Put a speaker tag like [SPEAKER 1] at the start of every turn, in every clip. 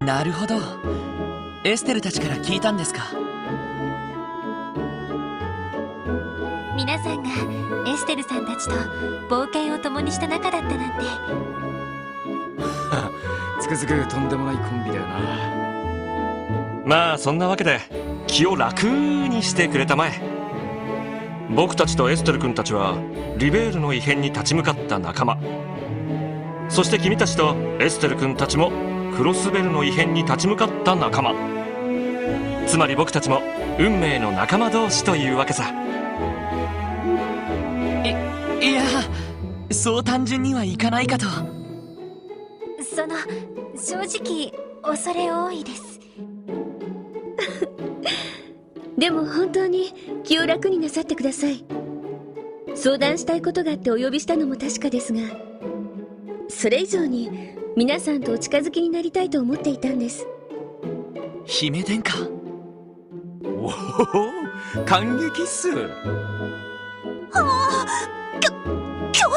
[SPEAKER 1] なるほど。エステルたちから聞いたんですか。
[SPEAKER 2] 皆さんがエステルさんたちと冒険を共にした仲だったなんて。
[SPEAKER 3] つくづくとんでもないコンビだよな。
[SPEAKER 4] まあそんなわけで気を楽にしてくれたまえ。僕たちとエステル君たちはリベールの異変に立ち向かった仲間。そして君たちとエステル君たちもクロスベルの異変に立ち向かった仲間。つまり僕たちも運命の仲間同士というわけさ。
[SPEAKER 1] いや、そう単純にはいかないかと。
[SPEAKER 2] 正直恐れ多いです。
[SPEAKER 5] でも本当に気を楽になさってください。相談したいことがあってお呼びしたのも確かですが、それ以上に皆さんとお近づきになりたいと思っていたんです。
[SPEAKER 1] 姫殿下。
[SPEAKER 3] おお、感激っす。
[SPEAKER 2] 恐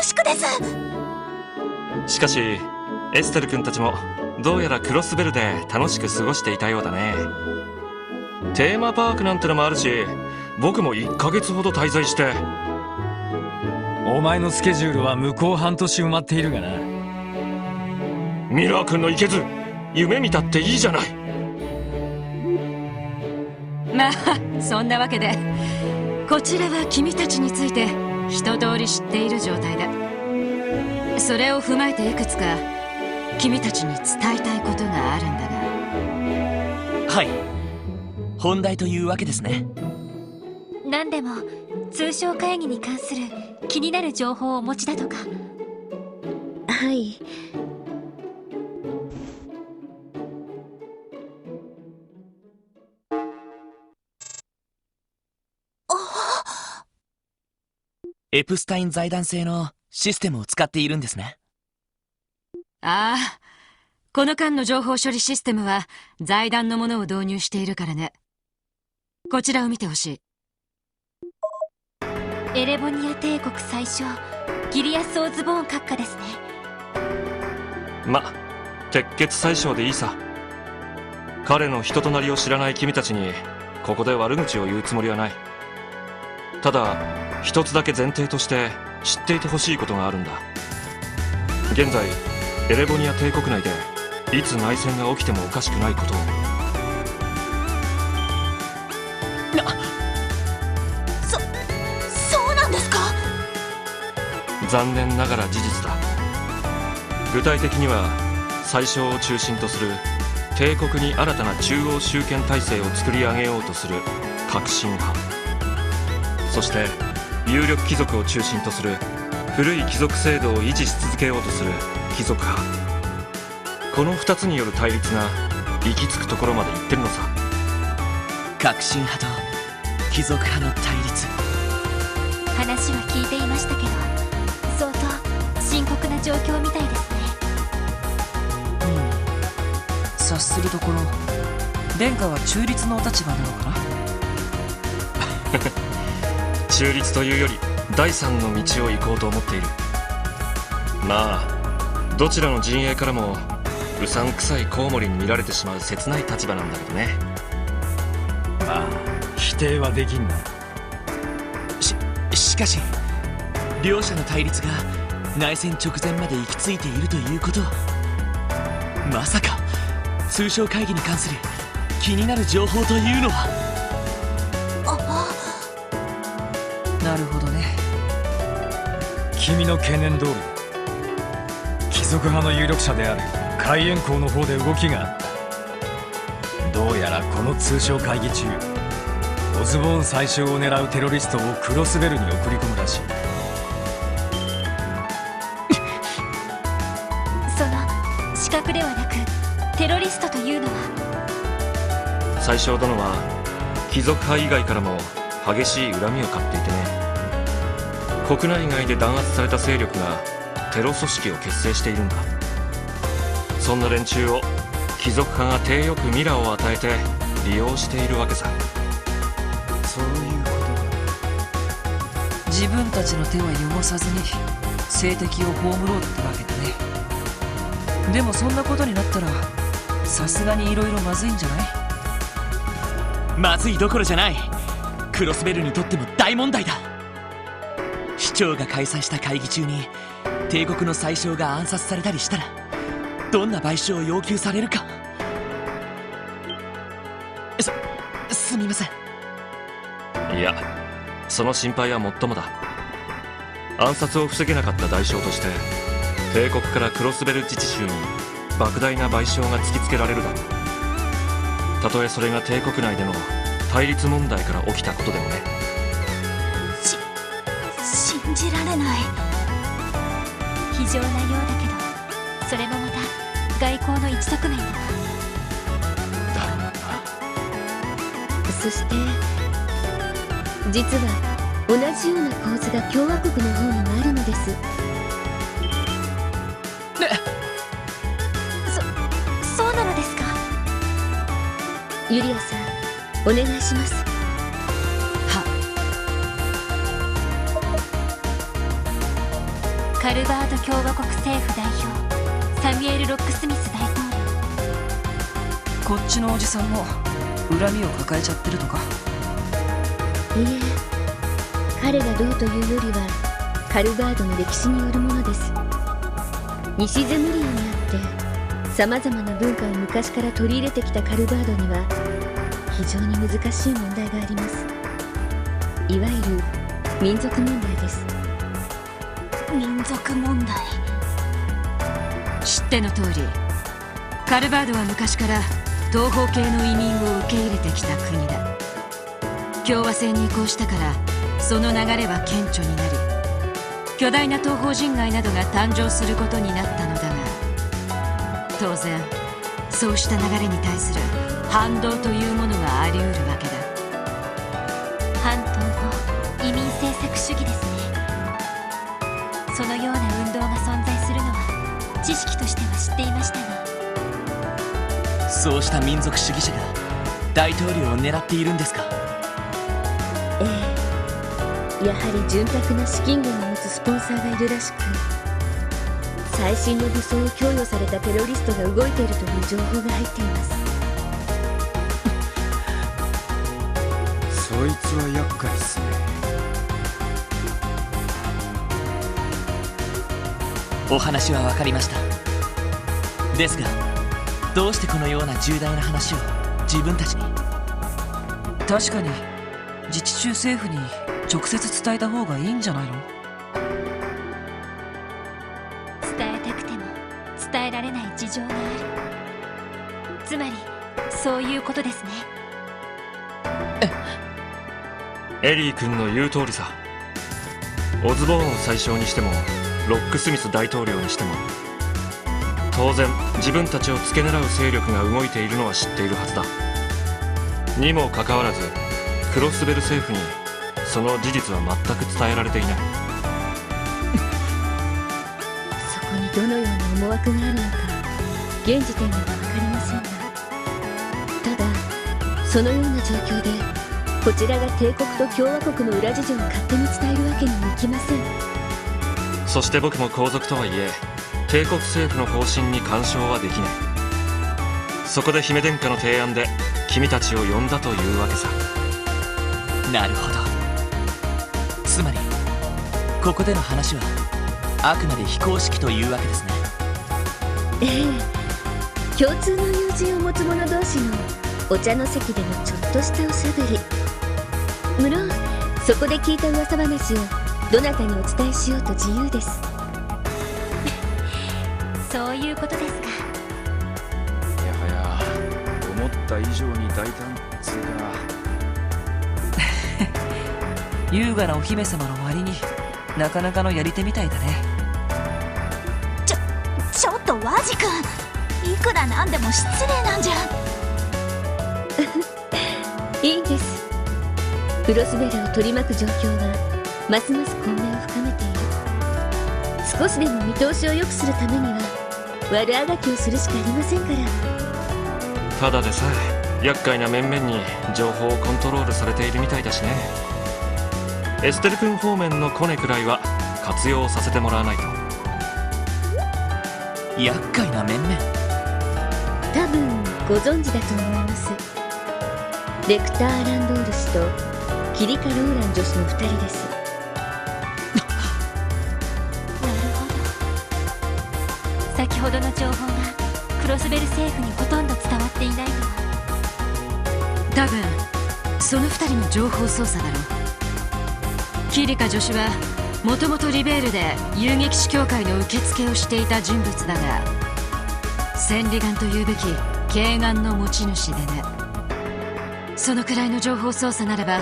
[SPEAKER 2] 縮です。
[SPEAKER 4] しかしエステル君たちもどうやらクロスベルで楽しく過ごしていたようだね。テーマパークなんてのもあるし、僕も1ヶ月ほど滞在して。
[SPEAKER 3] お前のスケジュールは向こう半年埋まっているがな。
[SPEAKER 4] ミラー君のいけず夢見たっていいじゃない。
[SPEAKER 6] まあそんなわけでこちらは君たちについて一通り知っている状態だ。それを踏まえていくつか君たちに伝えたいことがあるんだが。
[SPEAKER 1] はい、本題というわけですね。
[SPEAKER 2] 何でも通商会議に関する気になる情報をお持ちだとか。
[SPEAKER 5] はい。
[SPEAKER 1] エプスタイン財団製のシステムを使っているんですね。
[SPEAKER 6] ああ、この間の情報処理システムは財団のものを導入しているからね。こちらを見てほしい。
[SPEAKER 2] エレボニア帝国最初ギリアス・オズボーン閣下ですね。
[SPEAKER 4] ま、鉄血宰相でいいさ。彼の人となりを知らない君たちにここで悪口を言うつもりはない。ただ一つだけ前提として知っていてほしいことがあるんだ。現在エレボニア帝国内でいつ内戦が起きてもおかしくないことを。
[SPEAKER 2] そうなんですか？
[SPEAKER 4] 残念ながら事実だ。具体的には宰相を中心とする帝国に新たな中央集権体制を作り上げようとする革新派、そして有力貴族を中心とする古い貴族制度を維持し続けようとする貴族派。この2つによる対立が行き着くところまで行ってるのさ。
[SPEAKER 1] 革新派と貴族派の対立。
[SPEAKER 2] 話は聞いていましたけど、相当深刻な状況みたいですね。
[SPEAKER 1] 察するところ殿下は中立のお立場なのかな。
[SPEAKER 4] 中立というより第三の道を行こうと思っている。まあどちらの陣営からもうさんくさいコウモリに見られてしまう切ない立場なんだけどね。
[SPEAKER 3] まあ否定はできんな。
[SPEAKER 1] しかし両者の対立が内戦直前まで行き着いているということは、まさか通商会議に関する気になる情報というのは。なるほどね。
[SPEAKER 3] 君の懸念通りだ。貴族派の有力者である海援公の方で動きがあった。どうやらこの通商会議中、オズボーン宰相を狙うテロリストをクロスベルに送り込むらしい。
[SPEAKER 2] その資格ではなくテロリストというのは。
[SPEAKER 4] 宰相殿は貴族派以外からも激しい恨みを買っていてね。国内外で弾圧された勢力がテロ組織を結成しているんだ。そんな連中を貴族派が体よくミラを与えて利用しているわけさ。
[SPEAKER 1] そういうことか。自分たちの手は汚さずに政敵を葬ろうってわけだね。でもそんなことになったら
[SPEAKER 7] さすがに色々まずいんじゃない？
[SPEAKER 1] まずいどころじゃない。クロスベルにとっても大問題だ。市長が開催した会議中に帝国の宰相が暗殺されたりしたらどんな賠償を要求されるか。すみません。
[SPEAKER 4] いや、その心配はもっともだ。暗殺を防げなかった代償として帝国からクロスベル自治州に莫大な賠償が突きつけられるだろう。たとえそれが帝国内での対立問題から起きたことでもね。
[SPEAKER 2] 信じられない。非常なようだけど、それもまた外交の一側面だわ。
[SPEAKER 5] そして実は同じような構図が共和国の方にもあるのです。
[SPEAKER 2] そうなのですか？
[SPEAKER 5] ユリアさん、お願いします。
[SPEAKER 2] カルバード共和国政府代表サミュエル・ロックスミス大統領。
[SPEAKER 7] こっちのおじさんも恨みを抱えちゃってるとか？
[SPEAKER 5] いいえ、彼がどうというよりはカルバードの歴史によるものです。西ゼムリアにあってさまざまな文化を昔から取り入れてきたカルバードには非常に難しい問題があります。いわゆる民族問題です。
[SPEAKER 2] 民族問題。
[SPEAKER 6] 知っての通り、カルバードは昔から東方系の移民を受け入れてきた国だ。共和制に移行したからその流れは顕著になり、巨大な東方人街などが誕生することになったのだが、当然そうした流れに対する反動というものがあり得るわけだ。
[SPEAKER 2] 反東方移民政策主義ですね。そのような運動が存在するのは知識としては知っていましたが、
[SPEAKER 1] そうした民族主義者が大統領を狙っているんですか？
[SPEAKER 5] ええ、やはり潤沢な資金源を持つスポンサーがいるらしく、最新の武装を供与されたテロリストが動いているという情報が入っています。
[SPEAKER 3] そいつは厄介っすね。
[SPEAKER 1] お話は分かりました。ですがどうしてこのような重大な話を自分たちに？
[SPEAKER 7] 確かに自治州政府に直接伝えた方がいいんじゃないの？
[SPEAKER 2] 伝えたくても伝えられない事情がある。つまりそういうことですね。
[SPEAKER 4] エリー君の言う通りさ。オズボーン宰相にしてもロックスミス大統領にしても、当然自分たちを付け狙う勢力が動いているのは知っているはずだ。にもかかわらずクロスベル政府にその事実は全く伝えられていない。
[SPEAKER 5] そこにどのような思惑があるのか現時点では分かりませんが、ただそのような状況でこちらが帝国と共和国の裏事情を勝手に伝えるわけにもいきません。
[SPEAKER 4] そして僕も皇族とはいえ帝国政府の方針に干渉はできない。そこで姫殿下の提案で君たちを呼んだというわけさ。
[SPEAKER 1] なるほど。つまりここでの話はあくまで非公式というわけですね。
[SPEAKER 5] ええ、共通の友人を持つ者同士のお茶の席でのちょっとしたおしゃべり。無論そこで聞いた噂話をどなたにお伝えしようと自由です。
[SPEAKER 2] そういうことですか。
[SPEAKER 3] いやはや思った以上に大胆つうか。
[SPEAKER 7] 優雅なお姫様の割になかなかのやり手みたいだね。
[SPEAKER 2] ちょっとワジ君、いくらなんでも失礼なんじゃ。
[SPEAKER 5] いいんです。クロスベルを取り巻く状況はますます混迷を深めている。少しでも見通しを良くするためには悪あがきをするしかありませんから。
[SPEAKER 4] ただでさえ厄介な面々に情報をコントロールされているみたいだしね。エステル君方面のコネくらいは活用させてもらわないと。
[SPEAKER 1] 厄介な面々。
[SPEAKER 5] 多分ご存知だと思います。レクター・アランドール氏とキリカ・ローラン女子の2人です。
[SPEAKER 2] なるほど。先ほどの情報がクロスベル政府にほとんど伝わっていないのは、
[SPEAKER 6] 多分その2人の情報操作だろう。キリカ女子はもともとリベールで遊撃士協会の受付をしていた人物だが、千里眼というべき慧眼の持ち主でね。そのくらいの情報操作ならば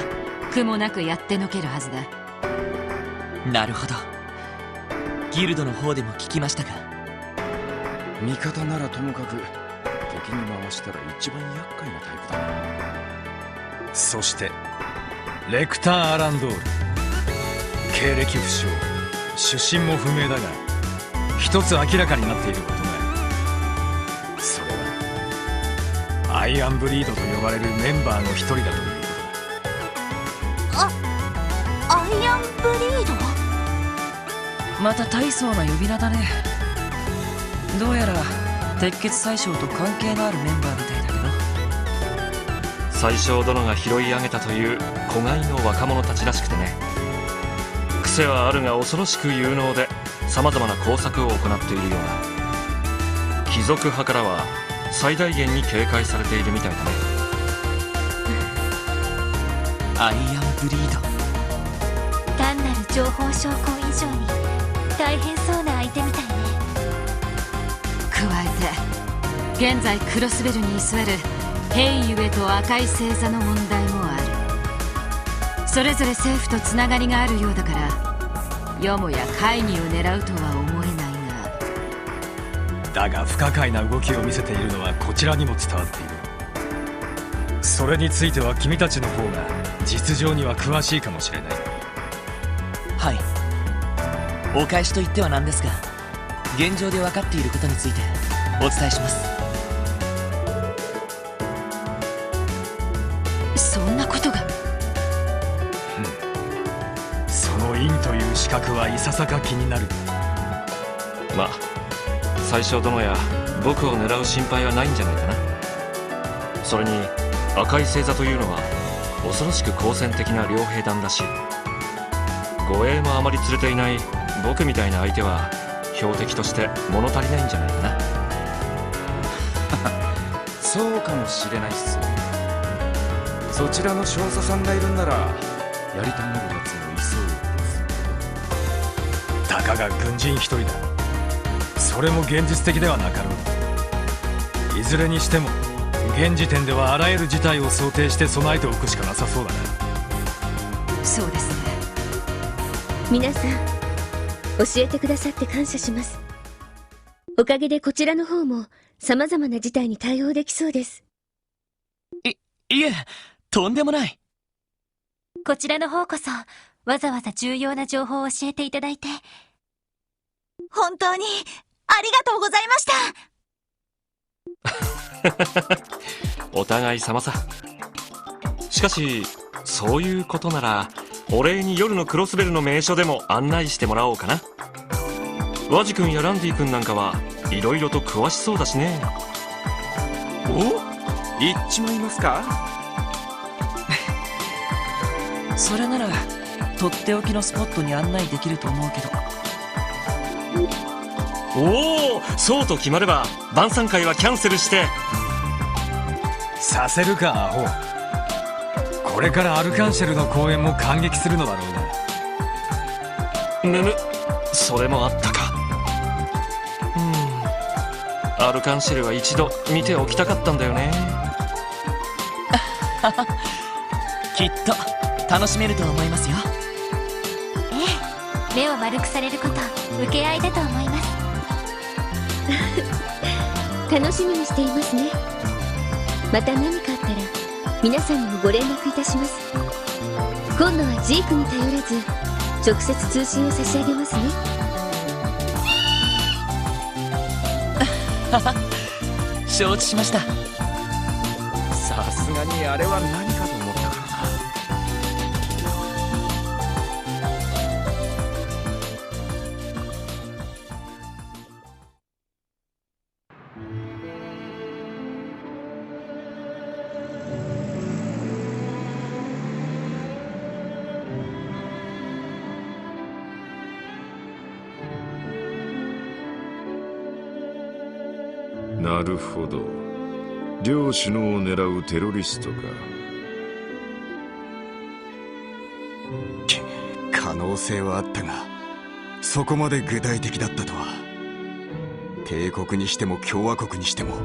[SPEAKER 6] 苦もなくやってのけるはずだ。
[SPEAKER 1] なるほど。ギルドの方でも聞きましたが。
[SPEAKER 8] 味方ならともかく敵に回したら一番厄介なタイプだな。
[SPEAKER 3] そしてレクター・アランドール、経歴不詳、出身も不明だが一つ明らかになっていることがある。それはアイアンブリードと呼ばれるメンバーの一人だということだ。
[SPEAKER 2] アイアンブリード？
[SPEAKER 7] また大層な呼び名だね。どうやら鉄血宰相と関係のあるメンバーみたいだけど。
[SPEAKER 4] 宰相殿が拾い上げたという子飼いの若者たちらしくてね。癖はあるが恐ろしく有能でさまざまな工作を行っているようだ。貴族派からは最大限に警戒されているみたいだね。
[SPEAKER 1] アイアンブリード。
[SPEAKER 2] 単なる情報証拠以上に大変そうな相手みたいね。
[SPEAKER 6] 加えて現在クロスベルに居座る兵ゆえと赤い星座の問題もある。それぞれ政府とつながりがあるようだから、よもや会議を狙うとは思えない
[SPEAKER 3] だが不可解な動きを見せているのはこちらにも伝わっている。それについては君たちの方が実情には詳しいかもしれない。
[SPEAKER 1] はい。お返しと言ってはなんですが、現状で分かっていることについてお伝えします。
[SPEAKER 6] そんなことが。
[SPEAKER 3] その院という資格はいささか気になる。
[SPEAKER 4] まあ宰相殿や僕を狙う心配はないんじゃないかな。それに赤い星座というのは恐ろしく好戦的な両兵団だし、護衛もあまり連れていない僕みたいな相手は標的として物足りないんじゃないかな。
[SPEAKER 8] そうかもしれないっすね。そちらの少佐さんがいるんならやりたがるやつもいそうです。
[SPEAKER 3] たかが軍人一人だ。それも現実的ではなかろう。いずれにしても現時点ではあらゆる事態を想定して備えておくしかなさそうだな。
[SPEAKER 6] そうですね。
[SPEAKER 5] 皆さん教えてくださって感謝します。おかげでこちらの方も様々な事態に対応できそうです。
[SPEAKER 1] いえ、とんでもない。
[SPEAKER 2] こちらの方こそわざわざ重要な情報を教えていただいて本当にありがとうございました。
[SPEAKER 4] お互い様さ。しかしそういうことならお礼に夜のクロスベルの名所でも案内してもらおうかな。ワジ君やランディ君なんかはいろいろと詳しそうだしね。
[SPEAKER 8] お、行っちまいますか？
[SPEAKER 7] それならとっておきのスポットに案内できると思うけど。
[SPEAKER 4] おお、そうと決まれば晩餐会はキャンセルして。
[SPEAKER 3] させるかアホ。これからアルカンシェルの公演も感激するのだろうな。
[SPEAKER 4] むむ、それもあったか。アルカンシェルは一度見ておきたかったんだよね。
[SPEAKER 1] きっと楽しめると思いますよ。
[SPEAKER 2] ええ、目を丸くされること受け合いだと思います。
[SPEAKER 5] 楽しみにしていますね。また何かあったら皆さんにもご連絡いたします。今度はジークに頼らず直接通信を差し上げますね。
[SPEAKER 1] 承知しました。
[SPEAKER 8] さすがにあれは何かと思ったからな。
[SPEAKER 9] なるほど。両首脳を狙うテロリストか。
[SPEAKER 10] 可能性はあったが、そこまで具体的だったとは。帝国にしても共和国にしても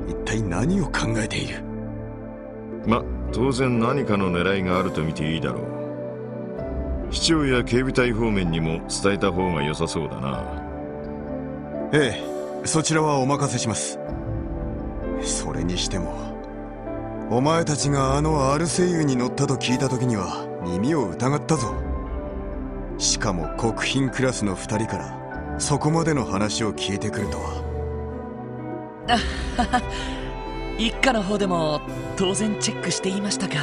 [SPEAKER 10] 一体何を考えている。
[SPEAKER 9] 当然何かの狙いがあると見ていいだろう。市長や警備隊方面にも伝えた方が良さそうだな。
[SPEAKER 10] ええ、そちらはお任せします。それにしてもお前たちがあのアルセイユに乗ったと聞いた時には耳を疑ったぞ。しかも国賓クラスの2人からそこまでの話を聞いてくるとは。
[SPEAKER 1] 一家の方でも当然チェックしていましたか。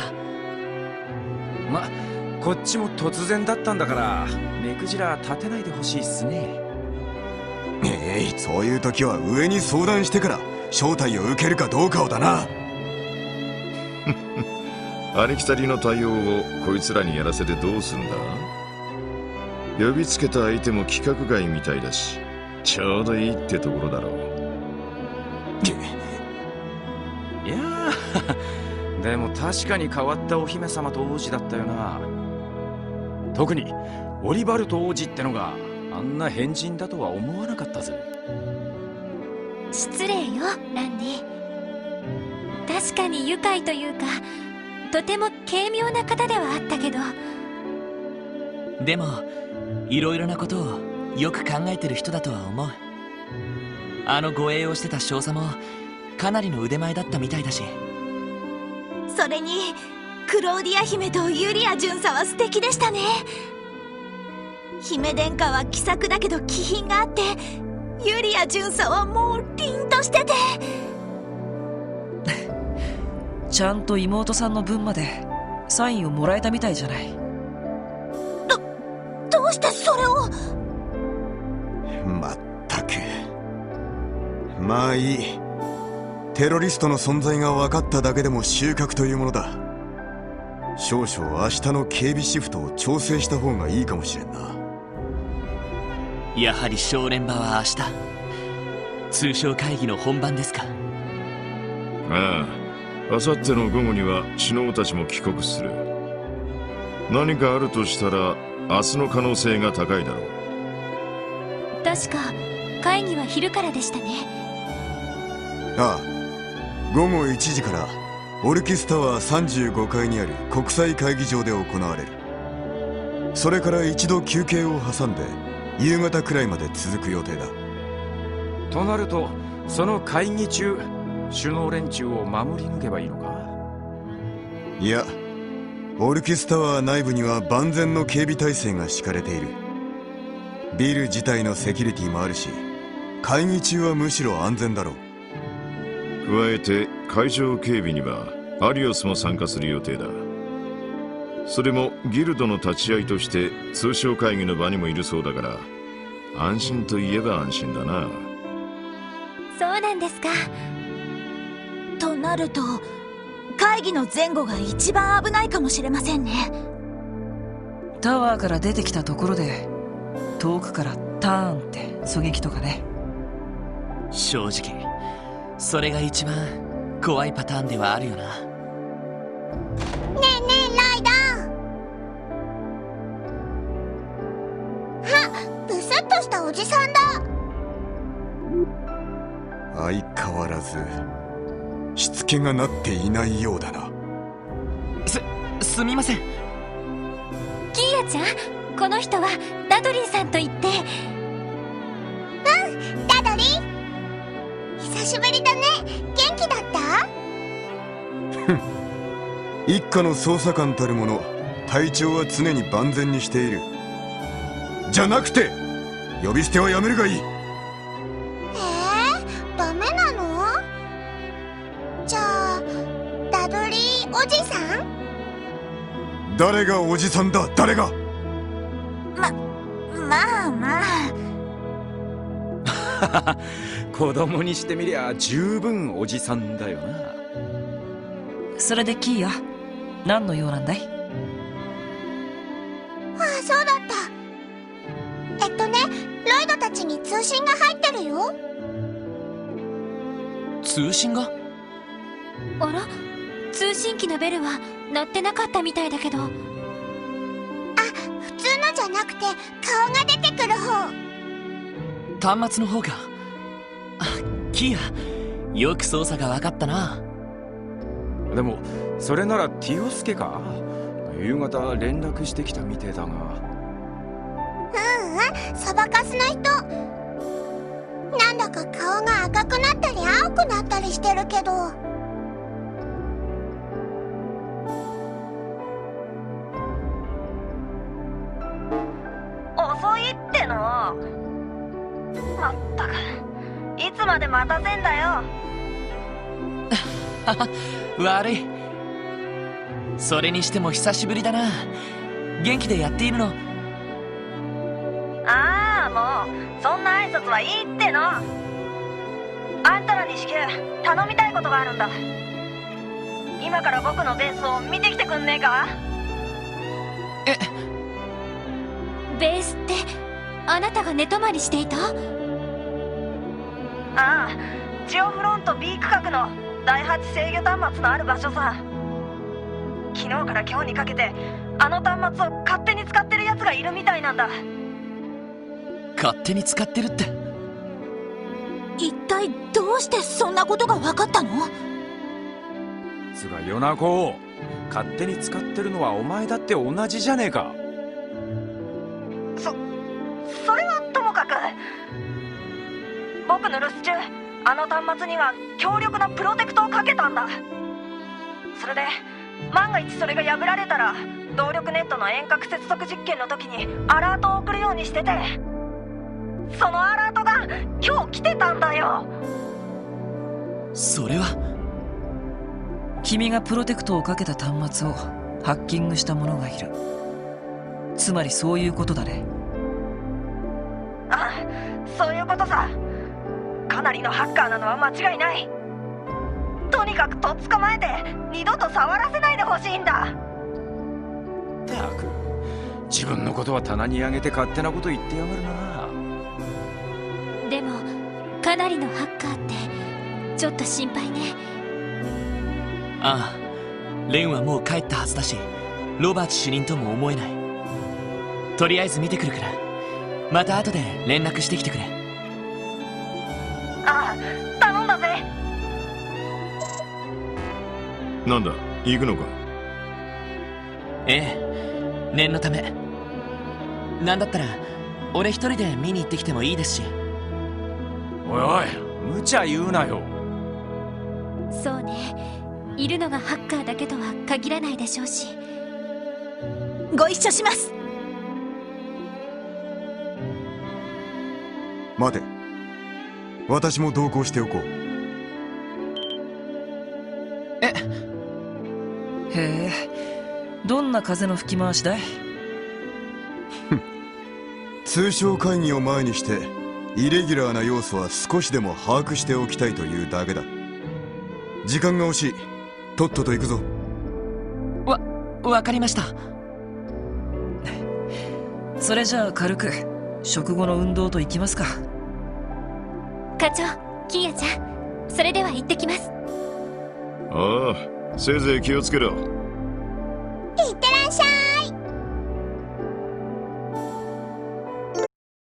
[SPEAKER 8] こっちも突然だったんだから目くじら立てないでほしいっすね。
[SPEAKER 10] そういう時は上に相談してから招待を受けるかどうかをだな。
[SPEAKER 9] ありきたりの対応をこいつらにやらせてどうすんだ。呼びつけた相手も規格外みたいだし、ちょうどいいってところだろう。
[SPEAKER 8] いやーでも確かに変わったお姫様と王子だったよな。特にオリバルト王子ってのがあんな変人だとは思わなかったぜ。
[SPEAKER 2] 失礼よランディ。確かに愉快というかとても軽妙な方ではあったけど、
[SPEAKER 1] でもいろいろなことをよく考えてる人だとは思う。あの護衛をしてた少佐もかなりの腕前だったみたいだし。
[SPEAKER 11] それにクローディア姫とユリア巡査は素敵でしたね。姫殿下は気さくだけど気品があって、ユリア巡査はもう凛としてて
[SPEAKER 7] ちゃんと妹さんの分までサインをもらえたみたいじゃない。
[SPEAKER 11] どうしてそれを。
[SPEAKER 10] まったく。まあいい。テロリストの存在が分かっただけでも収穫というものだ。少々明日の警備シフトを調整した方がいいかもしれんな。
[SPEAKER 1] やはり正念場は明日、通商会議の本番ですか。
[SPEAKER 9] ああ、明後日の午後には首脳たちも帰国する。何かあるとしたら明日の可能性が高いだろう。
[SPEAKER 2] 確か会議は昼からでしたね。
[SPEAKER 10] ああ、午後1時からオルキスタワー35階にある国際会議場で行われる。それから一度休憩を挟んで夕方くらいまで続く予定だ。
[SPEAKER 8] となるとその会議中首脳連中を守り抜けばいいのか。
[SPEAKER 10] いや、オルキスタワー内部には万全の警備態勢が敷かれている。ビル自体のセキュリティもあるし、会議中はむしろ安全だろう。
[SPEAKER 9] 加えて会場警備にはアリオスも参加する予定だ。それもギルドの立ち会いとして通商会議の場にもいるそうだから、安心といえば安心だな。
[SPEAKER 2] そうなんですか。
[SPEAKER 11] となると会議の前後が一番危ないかもしれませんね。
[SPEAKER 7] タワーから出てきたところで遠くからターンって狙撃とかね。
[SPEAKER 1] 正直それが一番怖いパターンではあるよな。
[SPEAKER 11] ねえねえライダー。あ、ブスッとしたおじさんだ。
[SPEAKER 10] 相変わらずしつけがなっていないようだな。
[SPEAKER 1] すみません。
[SPEAKER 2] キーヤちゃん、この人はダドリーさんと言って。
[SPEAKER 11] ダドリー、久しぶりだね。元気だった？
[SPEAKER 10] 一家の捜査官たる者、体調は常に万全にしている。じゃなくて呼び捨てはやめるがいい。
[SPEAKER 11] ダメなの？じゃあダドリーおじさん？
[SPEAKER 10] 誰がおじさんだ、誰が。
[SPEAKER 11] まあまあ
[SPEAKER 8] 子供にしてみりゃ十分おじさんだよな。
[SPEAKER 7] それでキーヤ、何の用なんだい？
[SPEAKER 11] ああ、そうだった。ロイドたちに通信が入ってるよ。
[SPEAKER 1] 通信が？
[SPEAKER 2] あら、通信機のベルは鳴ってなかったみたいだけど。
[SPEAKER 11] 普通のじゃなくて顔が出てくる方。
[SPEAKER 1] 端末の方か。あ、キア、よく操作が分かったな。
[SPEAKER 8] でもそれならティオスケか？夕方連絡してきたみてえだが。
[SPEAKER 11] そばかすの人。なんだか顔が赤くなったり青くなったりしてるけど。
[SPEAKER 12] 遅いっての。まったく、いつまで待たせんだよ。
[SPEAKER 1] 悪い。それにしても久しぶりだな。元気でやっているの？
[SPEAKER 12] ああ、もうそんな挨拶はいいっての。あんたらに至急頼みたいことがあるんだ。今から僕のベースを見てきてくんねえか？
[SPEAKER 2] ベースってあなたが寝泊まりしていた？
[SPEAKER 12] ああ、ジオフロント B 区画の第8制御端末のある場所さ。昨日から今日にかけてあの端末を勝手に使ってるやつがいるみたいなんだ。
[SPEAKER 1] 勝手に使ってるって？
[SPEAKER 11] 一体どうしてそんなことが分かったの？
[SPEAKER 8] つがヨナコ、勝手に使ってるのはお前だって同じじゃねえか。
[SPEAKER 12] それはともかく、僕の留守中あの端末には強力なプロテクトをかけたんだ。それで万が一それが破られたら動力ネットの遠隔接続実験の時にアラートを送るようにしてて、そのアラートが今日来てたんだよ。
[SPEAKER 1] それは
[SPEAKER 7] 君がプロテクトをかけた端末をハッキングした者がいる。つまりそういうことだね。
[SPEAKER 12] ああ、そういうことさ。かなりのハッカーなのは間違いない。とにかくとっ捕まえて二度と触らせないでほしいんだ。
[SPEAKER 8] ったく、自分のことは棚に上げて勝手なこと言ってやがるな。
[SPEAKER 2] でもかなりのハッカーってちょっと心配ね。
[SPEAKER 1] ああ、レンはもう帰ったはずだし、ロバーツ主任とも思えない。とりあえず見てくるから、また後で連絡してきてくれ。
[SPEAKER 12] ああ、頼んだぜ。
[SPEAKER 9] なんだ、行くのか？
[SPEAKER 1] ええ、念のため。なんだったら俺一人で見に行ってきてもいいですし。
[SPEAKER 8] おいおい、無茶言うなよ。
[SPEAKER 2] そうね、いるのがハッカーだけとは限らないでしょうし。
[SPEAKER 11] ご一緒します。
[SPEAKER 10] 待て、私も同行しておこう。
[SPEAKER 7] へえ、どんな風の吹き回しだい？
[SPEAKER 10] 通商会議を前にしてイレギュラーな要素は少しでも把握しておきたいというだけだ。時間が惜しい。とっとと行くぞ。
[SPEAKER 1] わかりました。
[SPEAKER 7] それじゃあ軽く食後の運動と行きますか。
[SPEAKER 2] 課長、キーヤちゃん、それでは行ってきます。
[SPEAKER 9] ああ、せいぜい気をつけろ。
[SPEAKER 11] いってらっしゃい。